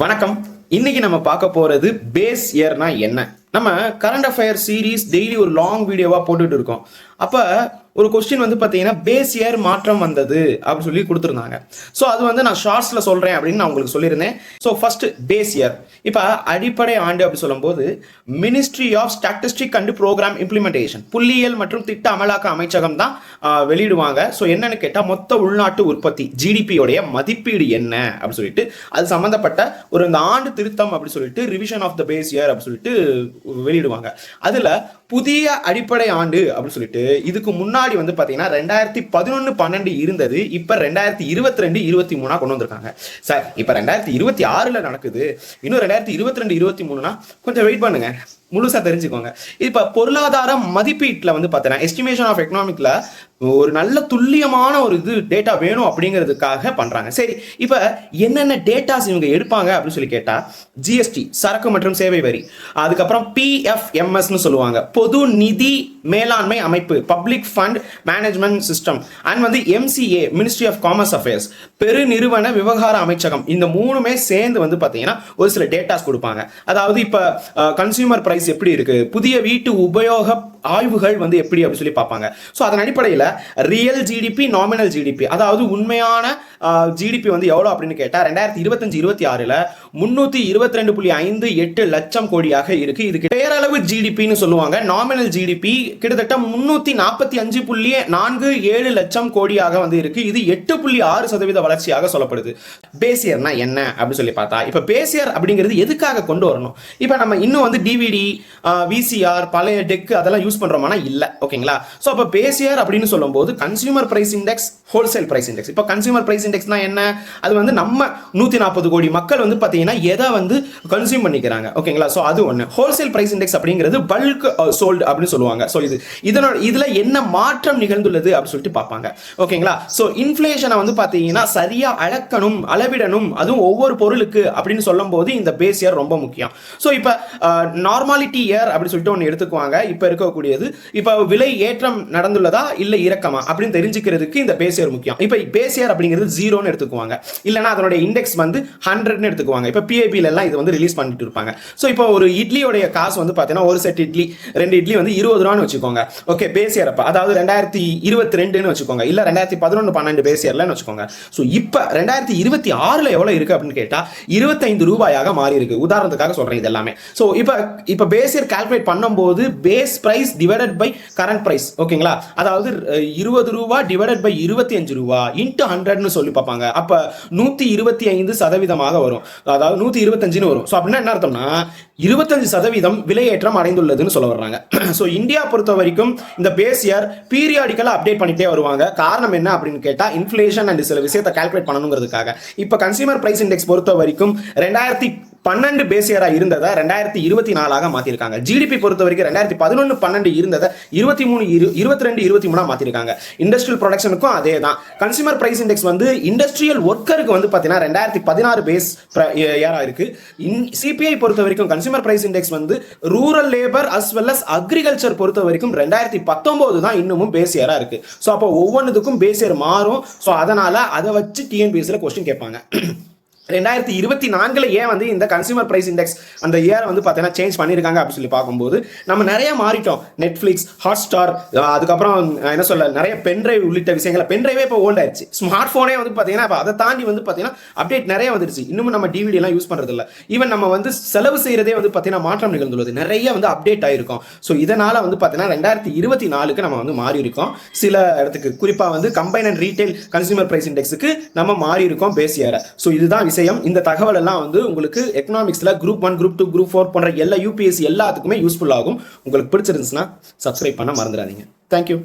வணக்கம். இன்னைக்கு நம்ம பார்க்க போறது பேஸ் இயர்னா என்ன. நம்ம கரண்ட் அஃபேர் சீரீஸ் டெய்லி ஒரு லாங் வீடியோவா போட்டுட்டு இருக்கோம். அப்ப ஒரு கொஸ்டின் வந்து பாத்தீங்கன்னா பேஸ் இயர் மாற்றம் வந்தது அப்படின்னு சொல்லி கொடுத்துருந்தாங்க. ஸோ அது வந்து நான் ஷார்ட்ஸ்ல சொல்றேன் அப்படின்னு நான் உங்களுக்கு சொல்லியிருந்தேன். So first base year. இப்ப அடிப்படை ஆண்டு அப்படி சொல்லும்போது ministry of statistic and program implementation, புள்ளியியல் மற்றும் திட்ட அமலாக்க அமைச்சகம் தான் வெளியிடுவாங்க. ஸோ என்னன்னு கேட்டா மொத்த உள்நாட்டு உற்பத்தி ஜிடிபியோடைய மதிப்பீடு என்ன அப்படின்னு சொல்லிட்டு அது சம்பந்தப்பட்ட ஒரு இந்த ஆண்டு திருத்தம் அப்படி சொல்லிட்டு revision of the base year அப்படி சொல்லிட்டு வெளியிடுவாங்க. அதுல புதிய அடிப்படை ஆண்டு அப்படின்னு சொல்லிட்டு இதுக்கு முன்னாடி வந்து பாத்தீங்கன்னா 2011-12 இருந்தது. இப்ப 2022-23 கொண்டு வந்திருக்காங்க. சார் இப்ப 2026 நடக்குது, இன்னும் 2022-23 கொஞ்சம் வெயிட் பண்ணுங்க, முழுசா தெரிஞ்சுக்கோங்க. இப்ப பொருளாதார மதிப்பீட்டுல வந்து பாத்தீங்கன்னா எஸ்டிமேஷன் ஆஃப் எக்கனாமிக்ல ஒரு நல்ல துல்லியமான ஒரு இது டேட்டா வேணும் அப்படிங்கிறதுக்காக பண்றாங்க. சரி, இப்ப என்னென்ன டேட்டாஸ் இவங்க எடுப்பாங்க அப்படின்னு சொல்லி கேட்டா ஜிஎஸ்டி, சரக்கு மற்றும் சேவை வரி, அதுக்கப்புறம் பிஎஃப்எம்எஸ்னு சொல்லுவாங்க, பொது நிதி மேலாண்மை அமைப்பு, public fund management system, and வந்து MCA, ministry of commerce affairs, பெருநிறுவன விவகார அமைச்சகம். இந்த மூணுமே சேர்ந்து வந்து பாத்தீங்கன்னா ஒரு சில டேட்டாஸ் கொடுப்பாங்க. அதாவது இப்ப கன்சியூமர் பிரைஸ் எப்படி இருக்கு, புதிய வீட்டு உபயோக ஆய்வுகள் வந்து எப்படி அப்படின்னு சொல்லி பார்ப்பாங்க. ஸோ அதன் அடிப்படையில் ரியல் ஜிடிபி, நாமினல் ஜிடிபி, அதாவது உண்மையான ஜிடிபி வந்து எவ்வளோ அப்படின்னு கேட்டால் 2025-26 322.58 லட்சம் கோடியாக இருக்கு. இதுக்கு பேரளவு ஜிடிபின்னு சொல்லுவாங்க. நாமினல் ஜிடிபி கிட்டத்தட்ட 345.47 லட்சம் கோடியாக வந்து இருக்கு. இது 8.6% வளர்ச்சியாக சொல்லப்படுது. பேசியர்னா என்ன அப்படின்னு சொல்லி பார்த்தா இப்போ பேசியர் அப்படிங்கிறது எதுக்காக கொண்டு வரணும்? இப்போ நம்ம இன்னும் வந்து டிவிடி, விசிஆர், பழைய டெக் அதெல்லாம் யூஸ் பண்றோம்னா இல்ல, ஓகேங்களா? சோ அப்ப பேஸ் இயர் அப்படின்னு சொல்லும்போது consumer price index, wholesale price index. இப்போ கன்சியூமர் பிரைஸ் இண்டெக்ஸ்னா என்ன? அது வந்து நம்ம 140 கோடி மக்கள் வந்து பாத்தீங்கன்னா எதை வந்து கன்சியூம் பண்ணிக்கிறாங்க, ஓகேங்களா? சோ அது ஒண்ணு. ஹோல்சேல் பிரைஸ் இண்டெக்ஸ் அப்படிங்கிறது பல்க் சோல்ட் அப்படின்னு சொல்லுவாங்க. சோ இதுல என்ன மாற்றம் நிகழ்ந்துள்ளது அப்படின்னு சொல்லிட்டு பார்ப்பாங்க, ஓகேங்களா? சோ இன்ஃப்ளேஷனை வந்து பாத்தீங்கன்னா சரியா அளக்கணும், அளவிடணும், அதுவும் ஒவ்வொரு பொருளுக்கு அப்படின்னு சொல்லும் போது இந்த பேஸ் இயர் ரொம்ப முக்கியம். சோ இப்ப நார்மாலிட்டி இயர் அப்படின்னு சொல்லிட்டு ஒன்று எடுத்துக்குவாங்க. இப்ப இருக்கக்கூடியது இப்ப விலை ஏற்றம் நடந்துள்ளதா இல்ல இறக்கமா அப்படின்னு தெரிஞ்சுக்கிறதுக்கு இந்த பேஸ் இயர் முக்கியம். இப்ப பேஸ் இயர் அப்படிங்கிறது 0ன்னு எடுத்துக்குவாங்க, இல்லனா அதனுடைய இண்டெக்ஸ் வந்து 100ன்னு எடுத்துக்குவாங்க. இப்ப பிஐபில எல்லாம் இது வந்து ரிலீஸ் பண்ணிட்டு இருப்பாங்க. சோ இப்போ ஒரு இட்லியோட காசு வந்து பாத்தீங்கன்னா ஒரு செட் இட்லி, 2 இட்லி வந்து 20 ரூபான்னு வச்சுக்கோங்க. ஓகே, பேஸ் இயர் அப்ப அதாவது 2022ன்னு வச்சுக்கோங்க, இல்ல 2011-12 பேஸ் இயர்லன்னு வச்சுக்கோங்க. சோ இப்ப 2026 எவ்வளவு இருக்கு அப்படின்னு கேட்டா 25 ரூபாயாக மாறி இருக்கு. உதாரணத்துக்காக சொல்றேன் இது எல்லாமே. சோ இப்ப பேஸ் இயர் கால்குலேட் பண்ணும்போது base price divided by current price, ஓகேங்களா? அதாவது 20 ரூபா டிவைடட் பை 25 ரூபா இன்டு 100ன்னு சொல்லி பார்ப்பாங்க. அப்ப 125% வரும், அதாவது 125ன்னு வரும். சோ அப்படின்னா என்ன அர்த்தம்னா 25% விலையேற்றம் அடைந்துள்ளதுன்னு சொல்ல வர்றாங்க. சோ இந்தியா பொறுத்த வரைக்கும் இந்த பேஸ் இயர் பீரியாடிக்கலா அப்டேட் பண்ணிட்டே வருவாங்க. காரணம் என்ன அப்படின்னு கேட்டா இன்ஃப்ளேஷன் அண்ட் சில விஷயத்தை கால்குலேட் பண்ணணுங்கிறதுக்காக. இப்ப கன்சியூமர் பிரைஸ் இண்டெக்ஸ் பொறுத்த வரைக்கும் 2012 பேஸ் இயரா இருந்ததை 2024 மாத்திருக்காங்க. ஜிடிபி பொறுத்த வரைக்கும் 2011-12 இருந்ததை 22-23 மாத்திருக்காங்க. இண்டஸ்ட்ரியல் ப்ரொடக்ஷனுக்கும் அதே தான். கன்சியூமர் பிரைஸ் இண்டெக்ஸ் வந்து இண்டஸ்ட்ரியல் ஒர்க்கருக்கு வந்து பாத்தீங்கன்னா 2016 பேஸ் இயரா இருக்கு. சிபிஐ பொறுத்த வரைக்கும் கன்சியூமர் பிரைஸ் இண்டெக்ஸ் வந்து rural labour as well as agriculture பொறுத்த வரைக்கும் 2019 தான் இன்னமும் பேஸ் இயரா இருக்கு. சோ அப்போ ஒவ்வொன்றுக்கும் பேஸ் இயர் மாறும். சோ அதனால அதை வச்சு டிஎன்பிஎஸ்சில கொஸ்டின் கேட்பாங்க. 2024 ஏன் வந்து இந்த கன்சியூமர் பிரைஸ் இண்டெக்ஸ் அந்த இயர் வந்து பார்த்தீங்கன்னா சேஞ்ச் பண்ணியிருக்காங்க அப்படின்னு சொல்லி பார்க்கும்போது நம்ம நிறைய மாறிட்டோம். நெட்ஃப்ளிக்ஸ், ஹாட்ஸ்டார், அதுக்கப்புறம் என்ன சொல்ல நிறைய பென்ட்ரைவ் உள்ளிட்ட விஷயங்கள். பென்ட்ரைவே இப்போ ஓல்ட் ஆயிடுச்சு. ஸ்மார்ட் ஃபோனே வந்து பார்த்தீங்கன்னா இப்போ அதை தாண்டி வந்து பார்த்தீங்கன்னா அப்டேட் நிறைய வந்துருச்சு. இன்னும் நம்ம டிவிடி எல்லாம் யூஸ் பண்ணுறது இல்லை. ஈவன் நம்ம வந்து செலவு செய்யறதே வந்து பார்த்தீங்கன்னா மாற்றம் நிகழ்ந்துள்ளது. நிறைய வந்து அப்டேட் ஆயிருக்கும். ஸோ இதனால வந்து பார்த்தீங்கன்னா 2024 நம்ம வந்து மாறி இருக்கோம். சில இடத்துக்கு குறிப்பாக வந்து combine and retail consumer price இண்டெக்ஸுக்கு நம்ம மாறி இருக்கோம் பேஸ் இயரை. ஸோ இதுதான் விஷயம். இந்த தகவல் எல்லாம் வந்து உங்களுக்கு எக்கனாமிக்ஸ்ல குரூப் 1, குரூப் 2, குரூப் 4 போன்ற எல்லா யூபிஎஸ்சி எல்லாத்துக்குமே யூஸ்ஃபுல் ஆகும். உங்களுக்கு பிடிச்சிருந்துச்சுன்னா சப்ஸ்கிரைப் பண்ண மறந்துடாதீங்க. தேங்க்யூ.